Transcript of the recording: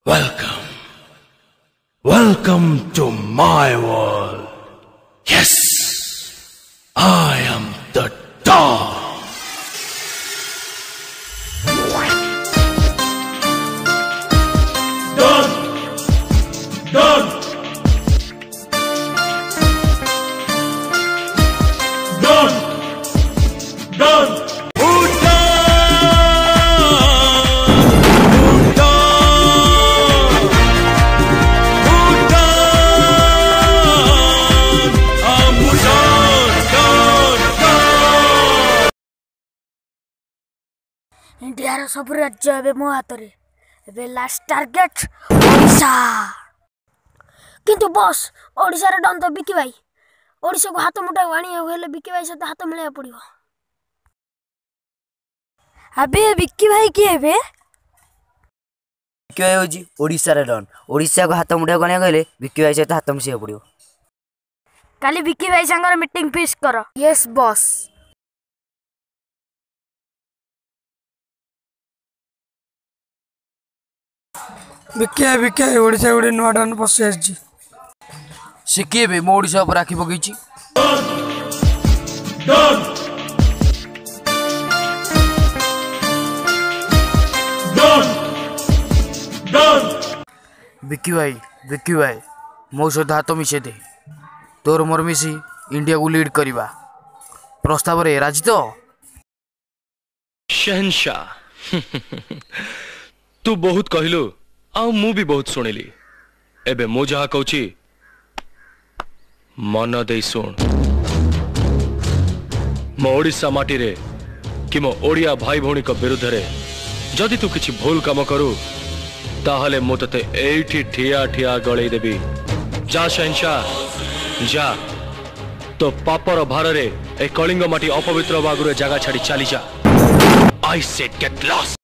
Welcome. Welcome to my world. Yes, I am the Dawn. Dawn. Dawn. Dawn. Dawn. India सब राज्य एवं मो हाथ में लास्ट टार्गेट ओडिशा किंतु बॉस ओडिशा रे डन तो बिकी भाई ओडिशा को हाथ मुठा आनी हेले बिकी भाई सहित हाथ मिलाया पड़ो। अबे बिकी भाई किए बे बिकी भाई होजी ओडिशा रे डन ओडिशा को हाथ मुठा आनी कहले बिकी भाई सहित हाथ मिसिया पड़ो। काली बिकी भाई संगर मीटिंग फिक्स करो। Yes boss. बिके ओडिशा गोटे नुआ डन पशि आसी से किए बे मो ओडिशा पर आखि पकईची। बिकी भाई मो सहित हाथ मिशे दे तोर मोर मिसी इंडिया को लीड करवा प्रस्ताव रे राजी तो। शहनशाह तू बहुत कहलु आउ मु भी बहुत सुनिली एबे मु जहा कहूची मन दे सुन। मो ओडिशा माटी रे कि मो ओडिया भाई भौणी को विरुद्ध रे जदि तू किछि भूल काम करू ताहले मु तते एठी ठिया ठिया गळै देबी। जा शहनशाह जा तो पापर भार रे ए कलिंग माटी अपवित्र बागुरे जगह छाड़ी चली जा। I said get lost.